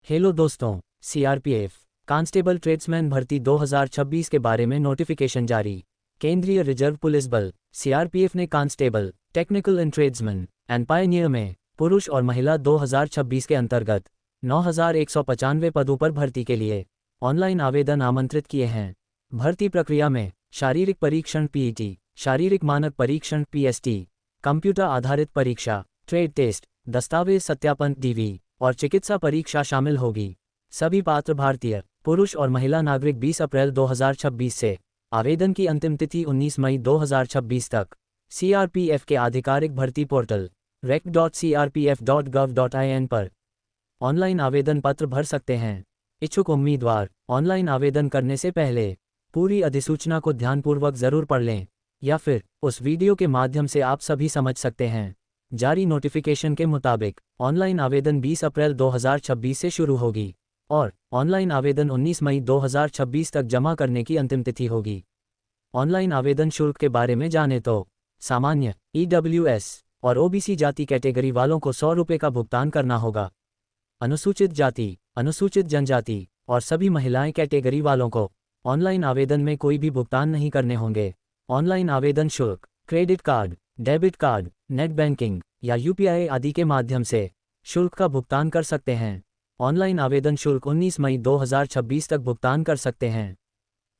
Hello दोस्तों, CRPF constable tradesman भर्ती 2026 के बारे में नोटिफिकेशन जारी। केंद्रीय रिजर्व पुलिस बल सीआरपीएफ ने constable, technical and tradesman and Pioneer में पुरुष और महिला 2026 के अंतर्गत 9,195 पदों पर भर्ती के लिए ऑनलाइन आवेदन आमंत्रित किए हैं। भर्ती प्रक्रिया में शारीरिक परीक्षण पीईटी, शारीरिक मानक परीक्षण पीएसटी, कंप्यूटर आधारित परीक्षा, ट्रेड टेस्ट, दस्तावेज सत्यापन डीवी और चिकित्सा परीक्षा शामिल होगी। सभी पात्र भारतीय पुरुष और महिला नागरिक 20 अप्रैल 2026 से, आवेदन की अंतिम तिथि 19 मई 2026 तक सीआरपीएफ के आधिकारिक भर्ती पोर्टल rec.crpf.gov.in पर ऑनलाइन आवेदन पत्र भर सकते हैं। इच्छुक उम्मीदवार ऑनलाइन आवेदन करने से पहले पूरी अधिसूचना को ध्यानपूर्वक जरूर पढ़ लें, या फिर उस वीडियो के माध्यम से आप सभी समझ सकते हैं। जारी नोटिफिकेशन के मुताबिक ऑनलाइन आवेदन 20 अप्रैल 2026 से शुरू होगी और ऑनलाइन आवेदन 19 मई 2026 तक जमा करने की अंतिम तिथि होगी। ऑनलाइन आवेदन शुल्क के बारे में जाने तो सामान्य, ईडब्ल्यूएस और ओबीसी जाति कैटेगरी वालों को 100 रुपये का भुगतान करना होगा। अनुसूचित जाति, अनुसूचित जनजाति और सभी महिलाएं कैटेगरी वालों को ऑनलाइन आवेदन में कोई भी भुगतान नहीं करने होंगे। ऑनलाइन आवेदन शुल्क credit card, debit card, net banking या यूपीआई आदि के माध्यम से शुल्क का भुगतान कर सकते हैं। ऑनलाइन आवेदन शुल्क 19 मई 2026 तक भुगतान कर सकते हैं।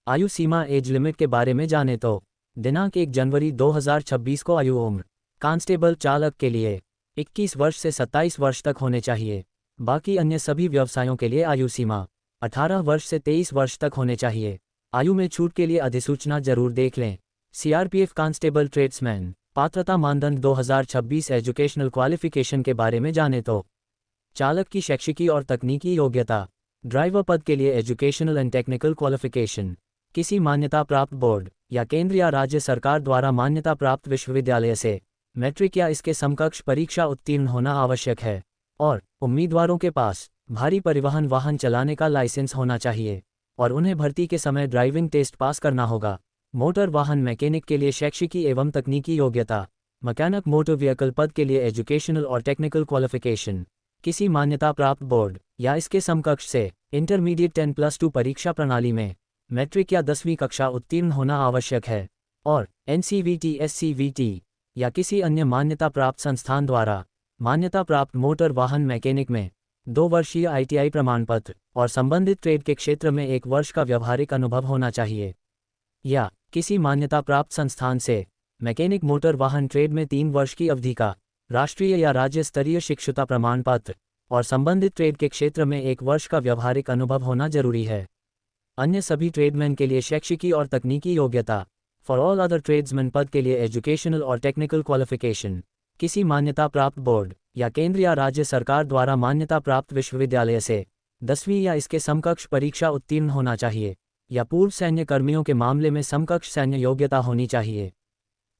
आयु सीमा एज लिमिट के बारे में जाने तो दिनांक 1 जनवरी 2026 को आयु उम्र कांस्टेबल चालक के लिए 21 वर्ष से 27 वर्ष तक होने चाहिए। बाकी अन्य सभी व्यवसायों के लिए आयु सीमा 18 वर्ष से 23 वर्ष तक होने चाहिए। आयु में छूट के लिए अधिसूचना जरूर देख लें। सीआरपीएफ कांस्टेबल ट्रेड्समैन पात्रता मानदंड 2026 एजुकेशनल क्वालिफिकेशन के बारे में जाने तो चालक की शैक्षिकी और तकनीकी योग्यता, ड्राइवर पद के लिए एजुकेशनल एंड टेक्निकल क्वालिफिकेशन किसी मान्यता प्राप्त बोर्ड या केंद्र या राज्य सरकार द्वारा मान्यता प्राप्त विश्वविद्यालय से मैट्रिक या इसके समकक्ष परीक्षा उत्तीर्ण होना आवश्यक है और उम्मीदवारों के पास भारी परिवहन वाहन चलाने का लाइसेंस होना चाहिए और उन्हें भर्ती के समय ड्राइविंग टेस्ट पास करना होगा। मोटर वाहन मैकेनिक के लिए शैक्षिकी एवं तकनीकी योग्यता, मैकेनिक मोटर व्हीकल पद के लिए एजुकेशनल और टेक्निकल क्वालिफिकेशन किसी मान्यता प्राप्त बोर्ड या इसके समकक्ष से इंटरमीडिएट 10+2 परीक्षा प्रणाली में मैट्रिक या 10वीं कक्षा उत्तीर्ण होना आवश्यक है और एनसीवीटी, एससीवीटी या किसी अन्य मान्यता प्राप्त संस्थान द्वारा मान्यता प्राप्त मोटर वाहन मैकेनिक में 2 वर्षीय आईटीआई प्रमाण पत्र और संबंधित ट्रेड के क्षेत्र में 1 वर्ष का व्यावहारिक अनुभव होना चाहिए, या किसी मान्यता प्राप्त संस्थान से मैकेनिक मोटर वाहन ट्रेड में 3 वर्ष की अवधि का राष्ट्रीय या राज्य स्तरीय शिक्षुता प्रमाण पत्र और संबंधित ट्रेड के क्षेत्र में 1 वर्ष का व्यावहारिक अनुभव होना जरूरी है। अन्य सभी ट्रेडमैन के लिए शैक्षिकी और तकनीकी योग्यता, फॉर ऑल अदर ट्रेड्समैन पद के लिए एजुकेशनल और टेक्निकल क्वालिफिकेशन किसी मान्यता प्राप्त बोर्ड या केंद्र या राज्य सरकार द्वारा मान्यता प्राप्त विश्वविद्यालय से 10वीं या इसके समकक्ष परीक्षा उत्तीर्ण होना चाहिए या पूर्व सैन्य कर्मियों के मामले में समकक्ष सैन्य योग्यता होनी चाहिए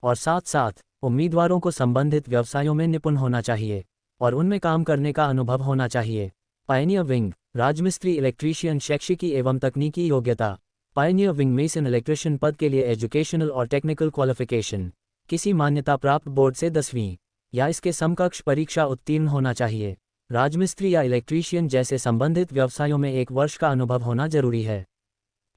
और साथ साथ उम्मीदवारों को संबंधित व्यवसायों में निपुण होना चाहिए और उनमें काम करने का अनुभव होना चाहिए। पायनियर विंग राजमिस्त्री इलेक्ट्रीशियन शैक्षिकी एवं तकनीकी योग्यता, पायनियर विंग मेसन इलेक्ट्रिशियन पद के लिए एजुकेशनल और टेक्निकल क्वालिफिकेशन किसी मान्यता प्राप्त बोर्ड से 10वीं या इसके समकक्ष परीक्षा उत्तीर्ण होना चाहिए। राजमिस्त्री या इलेक्ट्रीशियन जैसे संबंधित व्यवसायों में 1 वर्ष का अनुभव होना जरूरी है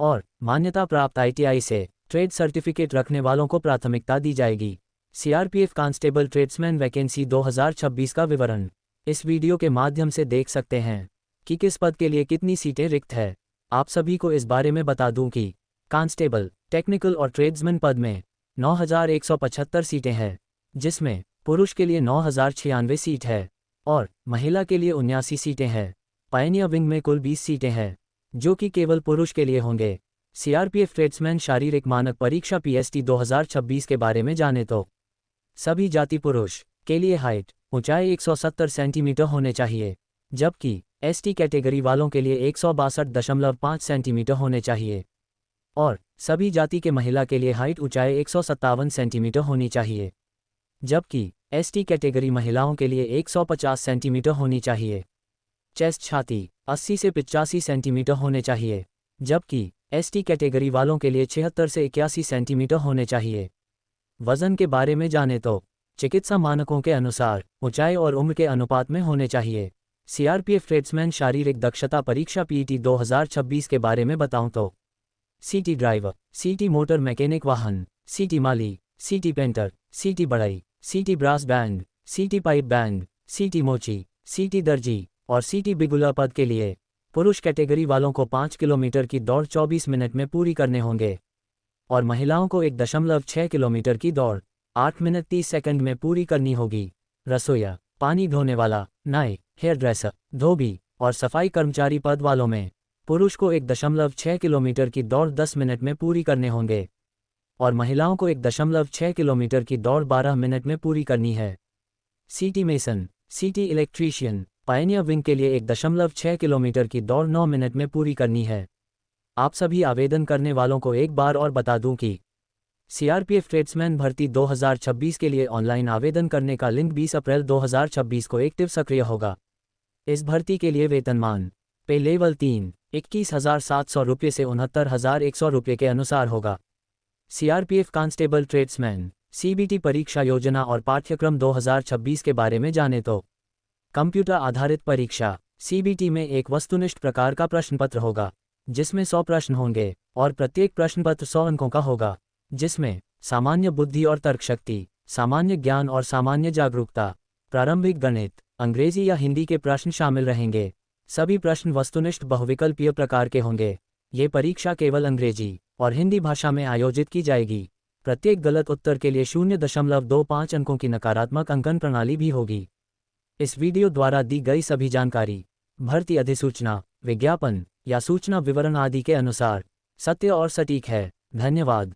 और मान्यता प्राप्त आईटीआई से ट्रेड सर्टिफिकेट रखने वालों को प्राथमिकता दी जाएगी। सीआरपीएफ कांस्टेबल ट्रेड्समैन वैकेंसी 2026 का विवरण इस वीडियो के माध्यम से देख सकते हैं कि किस पद के लिए कितनी सीटें रिक्त है। आप सभी को इस बारे में बता दूं कि कांस्टेबल, टेक्निकल और ट्रेड्समैन पद में 9,175 सीटें हैं, जिसमें पुरुष के लिए 9,096 सीट है और महिला के लिए 79 सीटें हैं। पायनियर विंग में कुल 20 सीटें हैं, जो कि केवल पुरुष के लिए होंगे। सीआरपीएफ ट्रेड्समैन शारीरिक मानक परीक्षा पीएसटी 2026 के बारे में जाने तो सभी जाति पुरुष के लिए हाइट ऊंचाई 170 सेंटीमीटर होने चाहिए, जबकि एसटी कैटेगरी वालों के लिए 162.5 सेंटीमीटर होने चाहिए और सभी जाति के महिला के लिए हाइट ऊंचाई 157 सेंटीमीटर होनी चाहिए, जबकि एसटी कैटेगरी महिलाओं के लिए 150 सेंटीमीटर होनी चाहिए। चेस्ट छाती 80 से 85 सेंटीमीटर होने चाहिए, जबकि एसटी कैटेगरी वालों के लिए 76 से 81 सेंटीमीटर होने चाहिए। वजन के बारे में जाने तो चिकित्सा मानकों के अनुसार ऊंचाई और उम्र के अनुपात में होने चाहिए। सीआरपीएफ ट्रेड्समैन शारीरिक दक्षता परीक्षा पीईटी 2026 के बारे में बताऊं तो सीटी ड्राइवर, सीटी मोटर मैकेनिक वाहन, सीटी माली, सीटी पेंटर, सीटी बढ़ई, सीटी ब्रास बैंड, सीटी पाइप बैंड, सीटी मोची, सीटी दर्जी और सीटी बिगुलर पद के लिए पुरुष कैटेगरी वालों को 5 किलोमीटर की दौड़ 24 मिनट में पूरी करने होंगे और महिलाओं को 1.6 किलोमीटर की दौड़ 8 मिनट 30 सेकंड में पूरी करनी होगी। रसोईया, पानी ढोने वाला, नाई, हेयर ड्रेसर, धोबी और सफाई कर्मचारी पद वालों में पुरुष को 1.6 किलोमीटर की दौड़ 10 मिनट में पूरी करने होंगे और महिलाओं को 1.6 किलोमीटर की दौड़ 12 मिनट में पूरी करनी है। सीटी मेसन, सीटी इलेक्ट्रीशियन, पायनियर विंग के लिए 1.6 किलोमीटर की दौड़ 9 मिनट में पूरी करनी है। आप सभी आवेदन करने वालों को एक बार और बता दूं कि सीआरपीएफ ट्रेड्समैन भर्ती 2026 के लिए ऑनलाइन आवेदन करने का लिंक 20 अप्रैल 2026 को एक्टिव सक्रिय होगा। इस भर्ती के लिए वेतनमान पे लेवल 3 21,700 रुपये से 69,100 रुपये के अनुसार होगा। सीआरपीएफ कांस्टेबल ट्रेड्समैन सीबीटी परीक्षा योजना और पाठ्यक्रम 2026 के बारे में जाने तो कंप्यूटर आधारित परीक्षा सीबीटी में एक वस्तुनिष्ठ प्रकार का प्रश्नपत्र होगा जिसमें 100 प्रश्न होंगे और प्रत्येक प्रश्नपत्र 100 अंकों का होगा, जिसमें सामान्य बुद्धि और तर्कशक्ति, सामान्य ज्ञान और सामान्य जागरूकता, प्रारंभिक गणित, अंग्रेजी या हिंदी के प्रश्न शामिल रहेंगे। सभी प्रश्न वस्तुनिष्ठ बहुविकल्पीय प्रकार के होंगे। ये परीक्षा केवल अंग्रेजी और हिंदी भाषा में आयोजित की जाएगी। प्रत्येक गलत उत्तर के लिए 0.25 अंकों की नकारात्मक अंकन प्रणाली भी होगी। इस वीडियो द्वारा दी गई सभी जानकारी भर्ती अधिसूचना, विज्ञापन या सूचना विवरण आदि के अनुसार सत्य और सटीक है। धन्यवाद।